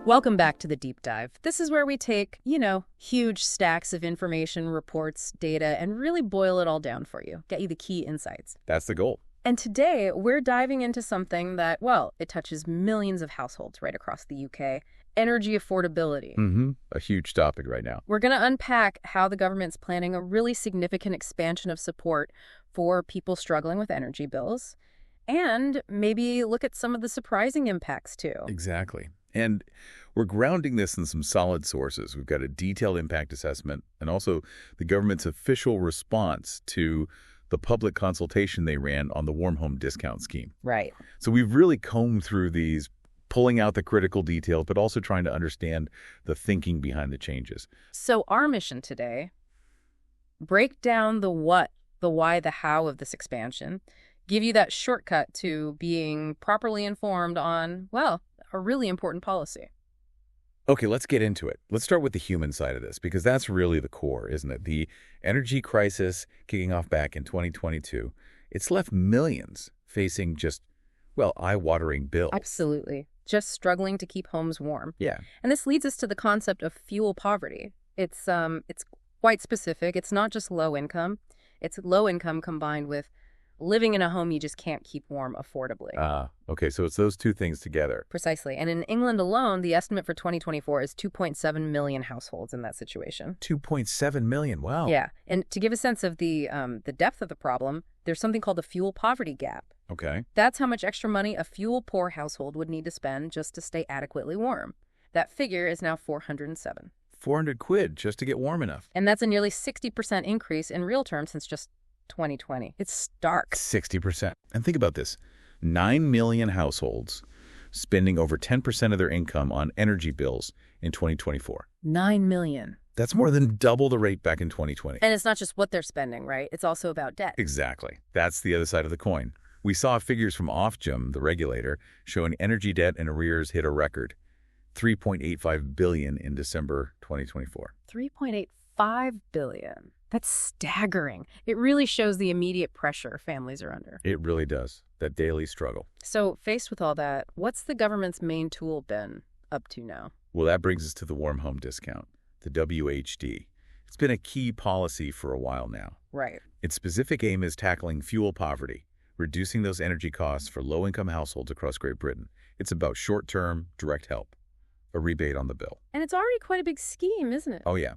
Welcome back to the Deep Dive. This is where we take, huge stacks of information, reports, data, and really boil it all down for you, get you the key insights. That's the goal. And today, we're diving into something that, it touches millions of households right across the UK, energy affordability. A huge topic right now. We're going to unpack how the government's planning a really significant expansion of support for people struggling with energy bills, and maybe look at some of the surprising impacts, too. Exactly. And we're grounding this in some solid sources. We've got a detailed impact assessment and also the government's official response to the public consultation they ran on the warm home discount scheme. Right. So we've really combed through these, pulling out the critical details, but also trying to understand the thinking behind the changes. So our mission today, break down the what, the why, the how of this expansion, give you that shortcut to being properly informed on, a really important policy. Okay, let's get into it. Let's start with the human side of this, because that's really the core, isn't it? The energy crisis kicking off back in 2022, it's left millions facing just, eye-watering bills. Absolutely. Just struggling to keep homes warm. Yeah. And this leads us to the concept of fuel poverty. It's quite specific. It's not just low income. It's low income combined with living in a home you just can't keep warm affordably. Okay, so it's those two things together. Precisely. And in England alone, the estimate for 2024 is 2.7 million households in that situation. 2.7 million, wow. Yeah. And to give a sense of the depth of the problem, there's something called the fuel poverty gap. Okay. That's how much extra money a fuel-poor household would need to spend just to stay adequately warm. That figure is now 407. 400 quid just to get warm enough. And that's a nearly 60% increase in real terms since just 2020. It's stark. 60%. And think about this. 9 million households spending over 10% of their income on energy bills in 2024. 9 million. That's more than double the rate back in 2020. And it's not just what they're spending, right? It's also about debt. Exactly. That's the other side of the coin. We saw figures from Ofgem, the regulator, showing energy debt and arrears hit a record, $3.85 billion in December 2024. $3.85 billion. That's staggering. It really shows the immediate pressure families are under. It really does. That daily struggle. So faced with all that, what's the government's main tool been up to now? Well, that brings us to the warm home discount, the WHD. It's been a key policy for a while now. Right. Its specific aim is tackling fuel poverty, reducing those energy costs for low-income households across Great Britain. It's about short-term, direct help, a rebate on the bill. And it's already quite a big scheme, isn't it? Oh, yeah.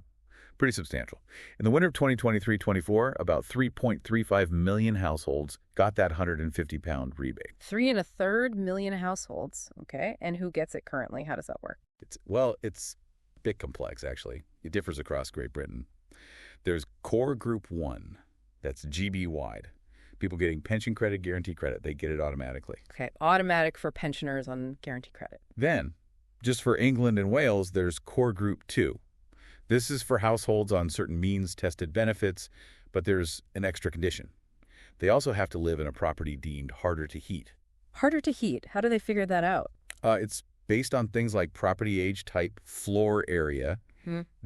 Pretty substantial. In the winter of 2023-24, about 3.35 million households got that £150 rebate. 3.33 million households. Okay. And who gets it currently? How does that work? It's a bit complex, actually. It differs across Great Britain. There's Core Group 1. That's GB-wide. People getting pension credit, guarantee credit, they get it automatically. Okay. Automatic for pensioners on guarantee credit. Then, just for England and Wales, there's Core Group 2. This is for households on certain means-tested benefits, but there's an extra condition. They also have to live in a property deemed harder to heat. Harder to heat? How do they figure that out? It's based on things like property age type, floor area,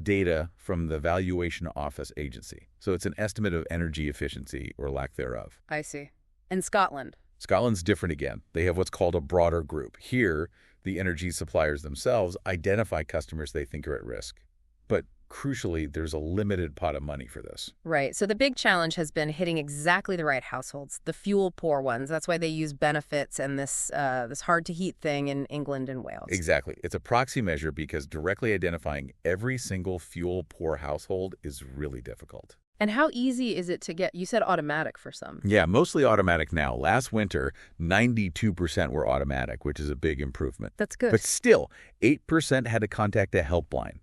data from the Valuation Office Agency. So it's an estimate of energy efficiency or lack thereof. I see. And Scotland? Scotland's different again. They have what's called a broader group. Here, the energy suppliers themselves identify customers they think are at risk. But crucially, there's a limited pot of money for this. Right. So the big challenge has been hitting exactly the right households, the fuel-poor ones. That's why they use benefits and this hard-to-heat thing in England and Wales. Exactly. It's a proxy measure because directly identifying every single fuel-poor household is really difficult. And how easy is it to get? You said automatic for some. Yeah, mostly automatic now. Last winter, 92% were automatic, which is a big improvement. That's good. But still, 8% had to contact a helpline.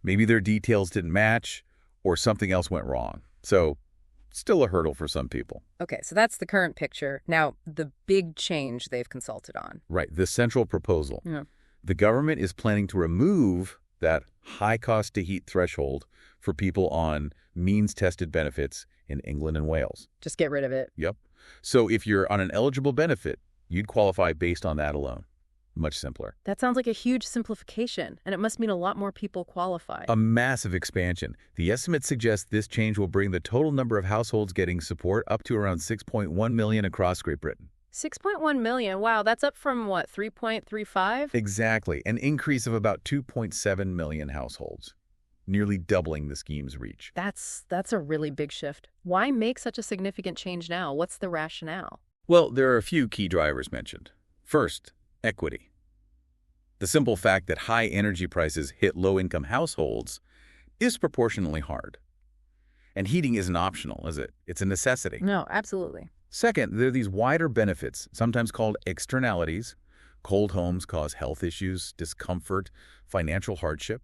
Maybe their details didn't match or something else went wrong. So still a hurdle for some people. Okay, so that's the current picture. Now, the big change they've consulted on. Right, the central proposal. Yeah. The government is planning to remove that high cost to heat threshold for people on means-tested benefits in England and Wales. Just get rid of it. Yep. So if you're on an eligible benefit, you'd qualify based on that alone. Much simpler. That sounds like a huge simplification, and it must mean a lot more people qualify. A massive expansion. The estimate suggests this change will bring the total number of households getting support up to around 6.1 million across Great Britain. 6.1 million. Wow, that's up from what, 3.35? Exactly, an increase of about 2.7 million households, nearly doubling the scheme's reach. That's a really big shift. Why make such a significant change now? What's the rationale? Well, there are a few key drivers mentioned. First, equity. The simple fact that high energy prices hit low-income households is proportionally hard. And heating isn't optional, is it? It's a necessity. No, absolutely. Second, there are these wider benefits, sometimes called externalities. Cold homes cause health issues, discomfort, financial hardship.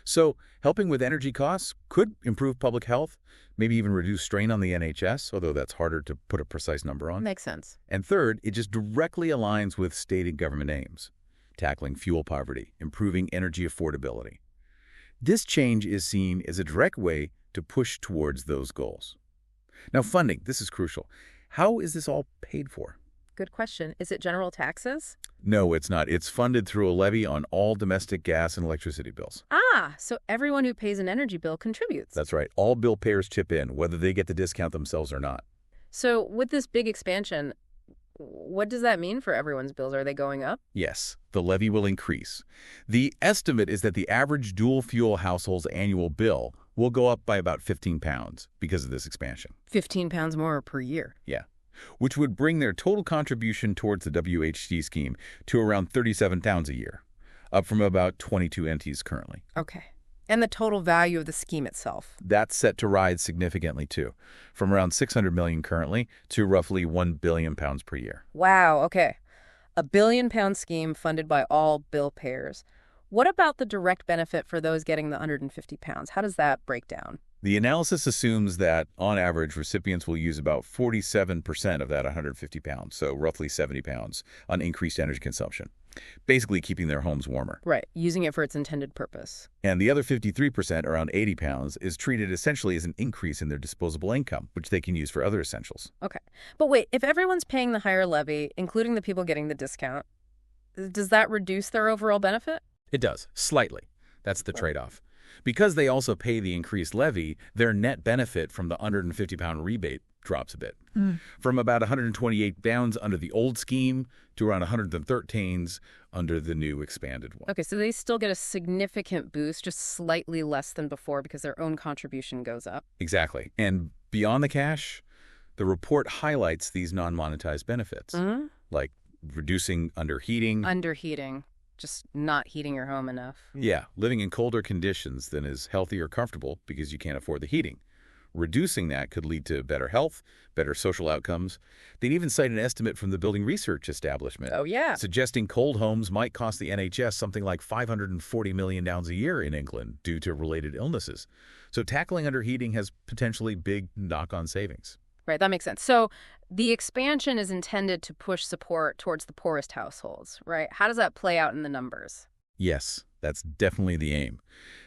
So helping with energy costs could improve public health, maybe even reduce strain on the NHS, although that's harder to put a precise number on. Makes sense. And third, it just directly aligns with stated government aims, tackling fuel poverty, improving energy affordability. This change is seen as a direct way to push towards those goals. Now, funding, this is crucial. How is this all paid for? Good question. Is it general taxes? No, it's not. It's funded through a levy on all domestic gas and electricity bills. Ah, so everyone who pays an energy bill contributes. That's right. All bill payers chip in, whether they get the discount themselves or not. So with this big expansion, what does that mean for everyone's bills? Are they going up? Yes, the levy will increase. The estimate is that the average dual-fuel household's annual bill will go up by about £15 because of this expansion. £15 more per year. Yeah, which would bring their total contribution towards the WHT scheme to around £37 a year, up from about 22 NTs currently. Okay. And the total value of the scheme itself? That's set to rise significantly, too, from around $600 million currently to roughly £1 billion per year. Wow, okay. A £1 billion scheme funded by all bill payers. What about the direct benefit for those getting the £150? How does that break down? The analysis assumes that, on average, recipients will use about 47% of that £150, so roughly £70, on increased energy consumption, basically keeping their homes warmer. Right, using it for its intended purpose. And the other 53%, around £80, is treated essentially as an increase in their disposable income, which they can use for other essentials. Okay. But wait, if everyone's paying the higher levy, including the people getting the discount, does that reduce their overall benefit? It does, slightly. That's the trade-off. Because they also pay the increased levy, their net benefit from the £150 rebate drops a bit. From about £128 under the old scheme to around £113 under the new expanded one. Okay, so they still get a significant boost, just slightly less than before because their own contribution goes up. Exactly. And beyond the cash, the report highlights these non-monetized benefits, like reducing underheating. Underheating. Just not heating your home enough. Yeah, living in colder conditions than is healthy or comfortable because you can't afford the heating. Reducing that could lead to better health, better social outcomes. They'd even cite an estimate from the Building Research Establishment. Oh, yeah. Suggesting cold homes might cost the NHS something like £540 million a year in England due to related illnesses. So tackling underheating has potentially big knock-on savings. Right, that makes sense. So the expansion is intended to push support towards the poorest households, right? How does that play out in the numbers? Yes, that's definitely the aim.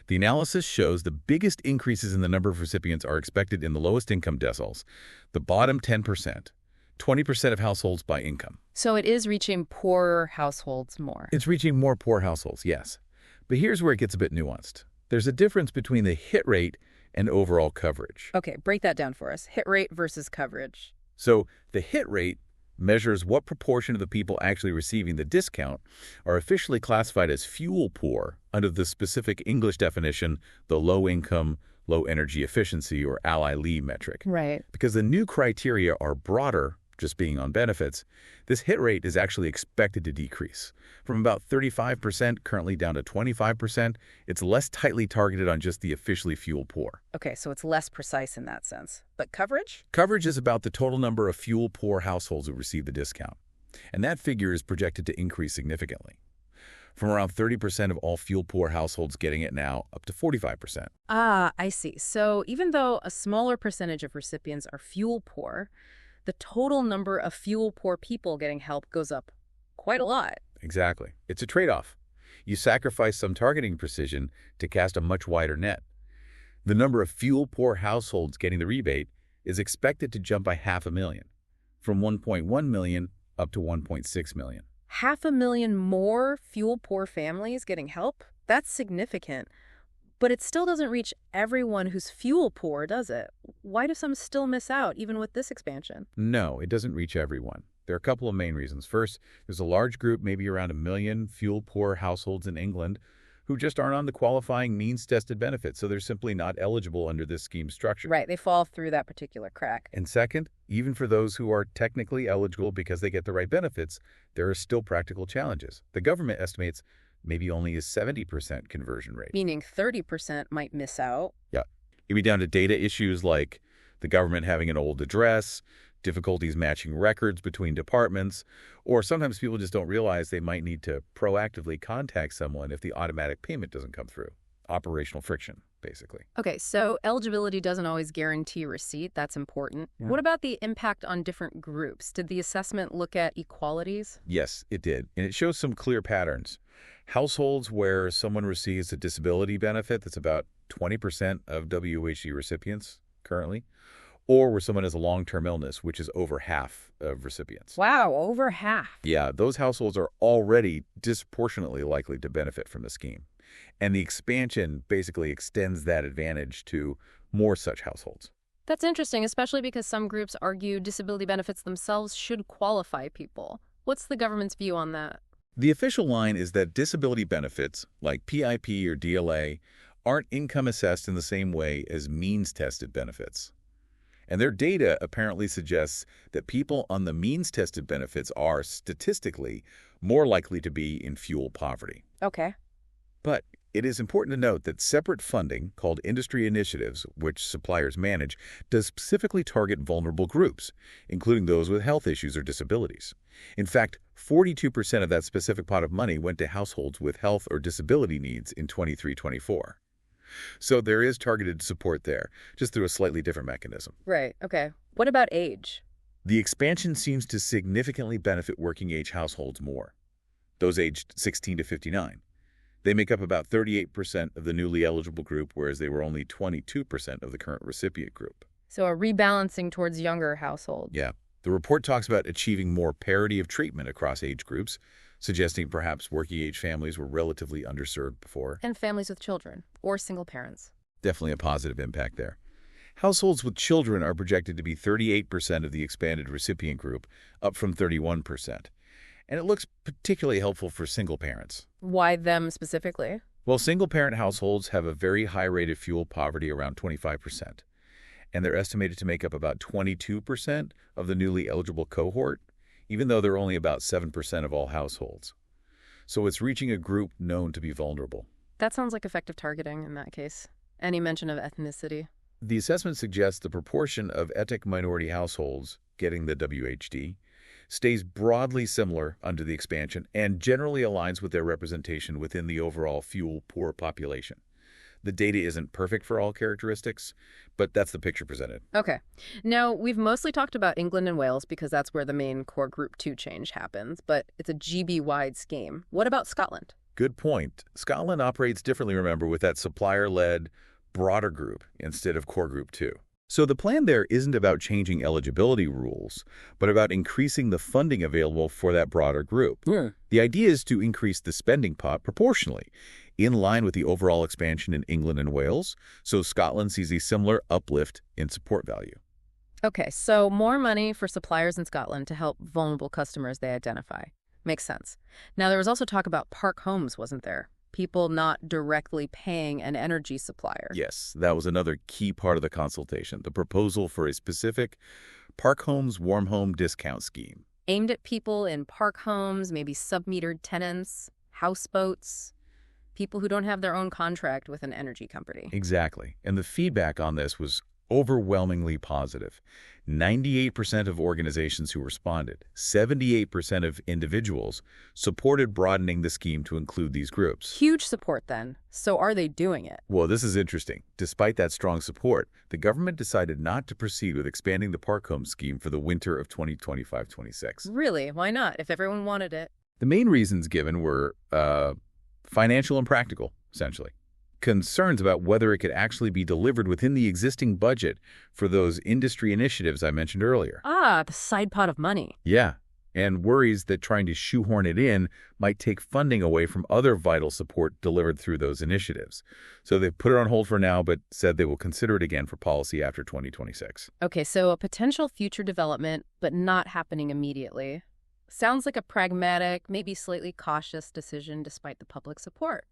The analysis shows the biggest increases in the number of recipients are expected in the lowest income deciles, the bottom 10%, 20% of households by income. So it is reaching poorer households more. It's reaching more poor households, yes. But here's where it gets a bit nuanced. There's a difference between the hit rate and overall coverage. Okay, break that down for us. Hit rate versus coverage. So the hit rate measures what proportion of the people actually receiving the discount are officially classified as fuel poor under the specific English definition, the Low Income, Low Energy Efficiency, or ALLI metric. Right. Because the new criteria are broader, just being on benefits, this hit rate is actually expected to decrease. From about 35% currently down to 25%, it's less tightly targeted on just the officially fuel poor. Okay, so it's less precise in that sense. But coverage? Coverage is about the total number of fuel poor households who receive the discount. And that figure is projected to increase significantly. From around 30% of all fuel poor households getting it now up to 45%. Ah, I see. So even though a smaller percentage of recipients are fuel poor, the total number of fuel-poor people getting help goes up quite a lot. Exactly. It's a trade-off. You sacrifice some targeting precision to cast a much wider net. The number of fuel-poor households getting the rebate is expected to jump by 500,000, from 1.1 million up to 1.6 million. 500,000 more fuel-poor families getting help? That's significant. But it still doesn't reach everyone who's fuel poor, does it? Why do some still miss out, even with this expansion? No, it doesn't reach everyone. There are a couple of main reasons. First, there's a large group, maybe around 1 million fuel-poor households in England, who just aren't on the qualifying means-tested benefits, so they're simply not eligible under this scheme structure. Right, they fall through that particular crack. And second, even for those who are technically eligible because they get the right benefits, there are still practical challenges. The government estimates maybe only a 70% conversion rate. Meaning 30% might miss out. Yeah. It'd be down to data issues like the government having an old address, difficulties matching records between departments, or sometimes people just don't realize they might need to proactively contact someone if the automatic payment doesn't come through. Operational friction, basically. Okay, so eligibility doesn't always guarantee receipt. That's important. Yeah. What about the impact on different groups? Did the assessment look at equalities? Yes, it did. And it shows some clear patterns. Households where someone receives a disability benefit, that's about 20% of WHD recipients currently, or where someone has a long-term illness, which is over half of recipients. Wow, over half. Yeah, those households are already disproportionately likely to benefit from the scheme. And the expansion basically extends that advantage to more such households. That's interesting, especially because some groups argue disability benefits themselves should qualify people. What's the government's view on that? The official line is that disability benefits, like PIP or DLA, aren't income assessed in the same way as means-tested benefits. And their data apparently suggests that people on the means-tested benefits are, statistically, more likely to be in fuel poverty. Okay. But it is important to note that separate funding, called industry initiatives, which suppliers manage, does specifically target vulnerable groups, including those with health issues or disabilities. In fact, 42% of that specific pot of money went to households with health or disability needs in 23-24. So there is targeted support there, just through a slightly different mechanism. Right, okay. What about age? The expansion seems to significantly benefit working-age households more, those aged 16 to 59. They make up about 38% of the newly eligible group, whereas they were only 22% of the current recipient group. So a rebalancing towards younger households. Yeah. The report talks about achieving more parity of treatment across age groups, suggesting perhaps working-age families were relatively underserved before. And families with children, or single parents. Definitely a positive impact there. Households with children are projected to be 38% of the expanded recipient group, up from 31%. And it looks particularly helpful for single parents. Why them specifically? Well, single-parent households have a very high rate of fuel poverty, around 25%. And they're estimated to make up about 22% of the newly eligible cohort, even though they're only about 7% of all households. So it's reaching a group known to be vulnerable. That sounds like effective targeting in that case. Any mention of ethnicity? The assessment suggests the proportion of ethnic minority households getting the WHD stays broadly similar under the expansion and generally aligns with their representation within the overall fuel-poor population. The data isn't perfect for all characteristics, but that's the picture presented. Okay. Now, we've mostly talked about England and Wales because that's where the main core Group 2 change happens, but it's a GB-wide scheme. What about Scotland? Good point. Scotland operates differently, remember, with that supplier-led broader group instead of core Group 2. So the plan there isn't about changing eligibility rules, but about increasing the funding available for that broader group. Yeah. The idea is to increase the spending pot proportionally, in line with the overall expansion in England and Wales, so Scotland sees a similar uplift in support value. Okay, so more money for suppliers in Scotland to help vulnerable customers they identify. Makes sense. Now, there was also talk about park homes, wasn't there? People not directly paying an energy supplier. Yes, that was another key part of the consultation, the proposal for a specific Park Homes Warm Home Discount Scheme. Aimed at people in park homes, maybe sub-metered tenants, houseboats, people who don't have their own contract with an energy company. Exactly. And the feedback on this was overwhelmingly positive. 98% of organizations who responded, 78% of individuals, supported broadening the scheme to include these groups. Huge support then. So are they doing it? Well, this is interesting. Despite that strong support, the government decided not to proceed with expanding the Park Home scheme for the winter of 2025-26. Really? Why not, if everyone wanted it? The main reasons given were financial and practical, essentially. Concerns about whether it could actually be delivered within the existing budget for those industry initiatives I mentioned earlier. Ah, the side pot of money. Yeah. and worries that trying to shoehorn it in might take funding away from other vital support delivered through those initiatives. So they've put it on hold for now, but said they will consider it again for policy after 2026. Okay, so a potential future development, but not happening immediately. Sounds like a pragmatic, maybe slightly cautious decision despite the public support.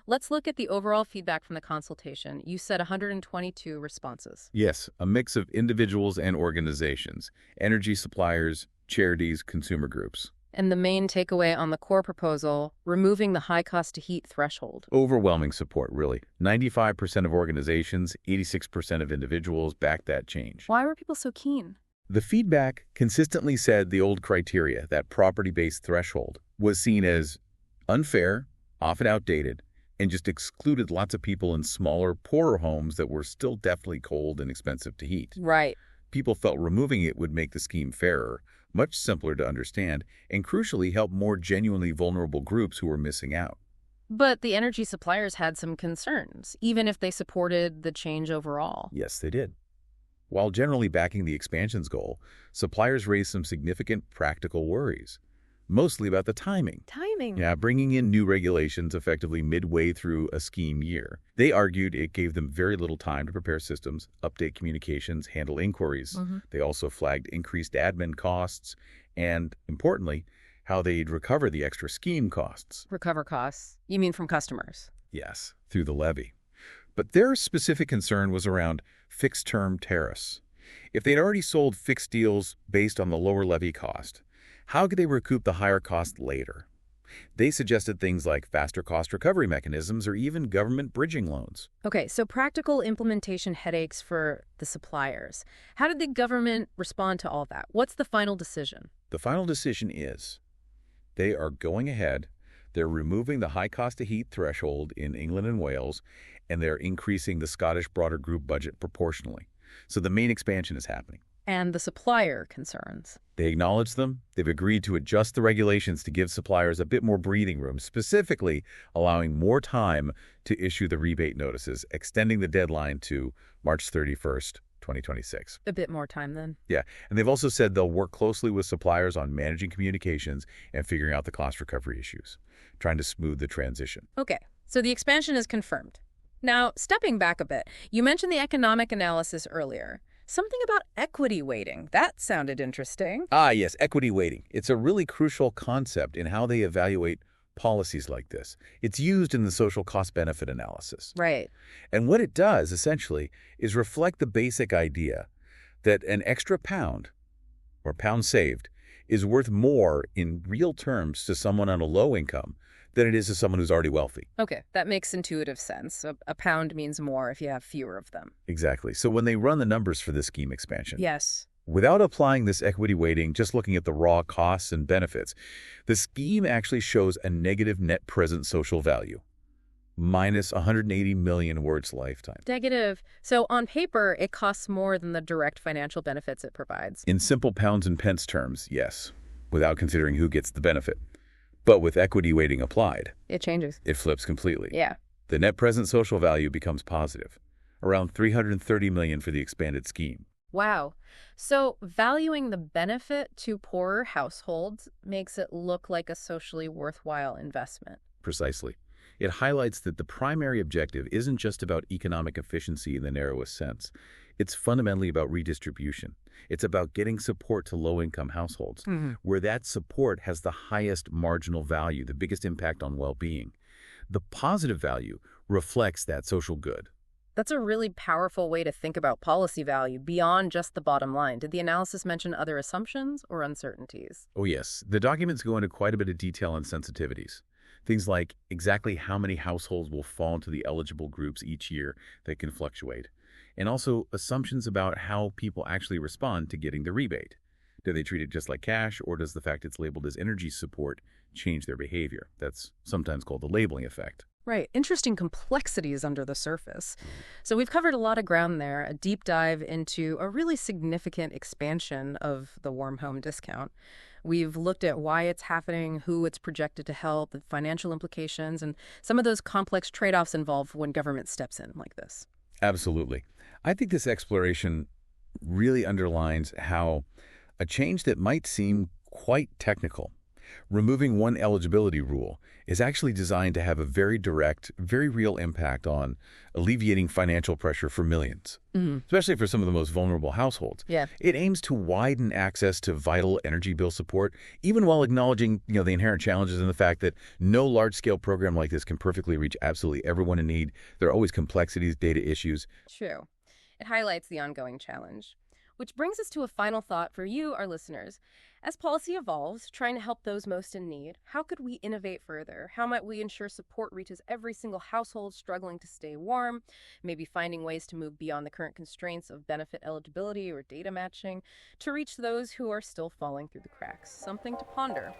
Let's look at the overall feedback from the consultation. You said 122 responses. Yes, a mix of individuals and organizations, energy suppliers, charities, consumer groups. And the main takeaway on the core proposal, removing the high cost to heat threshold. Overwhelming support, really. 95% of organizations, 86% of individuals backed that change. Why were people so keen? The feedback consistently said the old criteria, that property-based threshold, was seen as unfair, often outdated, and just excluded lots of people in smaller, poorer homes that were still definitely cold and expensive to heat. Right. People felt removing it would make the scheme fairer, much simpler to understand, and crucially help more genuinely vulnerable groups who were missing out. But the energy suppliers had some concerns, even if they supported the change overall. Yes, they did. While generally backing the expansion's goal, suppliers raised some significant practical worries, mostly about the timing. Timing? Yeah, bringing in new regulations effectively midway through a scheme year. They argued it gave them very little time to prepare systems, update communications, handle inquiries. They also flagged increased admin costs and, importantly, how they'd recover the extra scheme costs. Recover costs? You mean from customers? Yes, through the levy. But their specific concern was around fixed-term tariffs. If they'd already sold fixed deals based on the lower levy cost, how could they recoup the higher cost later? They suggested things like faster cost recovery mechanisms or even government bridging loans. Okay, so practical implementation headaches for the suppliers. How did the government respond to all that? What's the final decision? The final decision is they are going ahead, they're removing the high cost of heat threshold in England and Wales, and they're increasing the Scottish broader group budget proportionally. So the main expansion is happening. And the supplier concerns. They acknowledge them. They've agreed to adjust the regulations to give suppliers a bit more breathing room, specifically allowing more time to issue the rebate notices, extending the deadline to March 31st, 2026. A bit more time then. Yeah, and they've also said they'll work closely with suppliers on managing communications and figuring out the cost recovery issues, trying to smooth the transition. Okay, so the expansion is confirmed. Now, stepping back a bit, you mentioned the economic analysis earlier. Something about equity weighting. That sounded interesting. Ah, yes, equity weighting. It's a really crucial concept in how they evaluate policies like this. It's used in the social cost-benefit analysis. Right. And what it does, essentially, is reflect the basic idea that an extra pound, or pound saved, is worth more in real terms to someone on a low income than it is to someone who's already wealthy. Okay, that makes intuitive sense. A pound means more if you have fewer of them. Exactly. So when they run the numbers for this scheme expansion, Yes. without applying this equity weighting, just looking at the raw costs and benefits, the scheme actually shows a negative net present social value, minus 180 million over its lifetime. Negative. So on paper, it costs more than the direct financial benefits it provides. In simple pounds and pence terms, yes, without considering who gets the benefit. But with equity weighting applied, It changes. it flips completely. Yeah. The net present social value becomes positive, around 330 million for the expanded scheme. Wow. So valuing the benefit to poorer households makes it look like a socially worthwhile investment. Precisely. It highlights that the primary objective isn't just about economic efficiency in the narrowest sense. It's fundamentally about redistribution. It's about getting support to low-income households, where that support has the highest marginal value, the biggest impact on well-being. The positive value reflects that social good. That's a really powerful way to think about policy value beyond just the bottom line. Did the analysis mention other assumptions or uncertainties? Oh yes, the documents go into quite a bit of detail on sensitivities. Things like exactly how many households will fall into the eligible groups each year that can fluctuate. And also assumptions about how people actually respond to getting the rebate. Do they treat it just like cash, or does the fact it's labeled as energy support change their behavior? That's sometimes called the labeling effect. Right. Interesting complexities under the surface. So we've covered a lot of ground there, a deep dive into a really significant expansion of the warm home discount. We've looked at why it's happening, who it's projected to help, the financial implications, and some of those complex trade-offs involved when government steps in like this. Absolutely. I think this exploration really underlines how a change that might seem quite technical. Removing one eligibility rule is actually designed to have a very direct, very real impact on alleviating financial pressure for millions, especially for some of the most vulnerable households. Yeah. It aims to widen access to vital energy bill support, even while acknowledging, the inherent challenges and the fact that no large-scale program like this can perfectly reach absolutely everyone in need. There are always complexities, data issues. True. It highlights the ongoing challenge. Which brings us to a final thought for you, our listeners. As policy evolves, trying to help those most in need, how could we innovate further? How might we ensure support reaches every single household struggling to stay warm? Maybe finding ways to move beyond the current constraints of benefit eligibility or data matching to reach those who are still falling through the cracks. Something to ponder.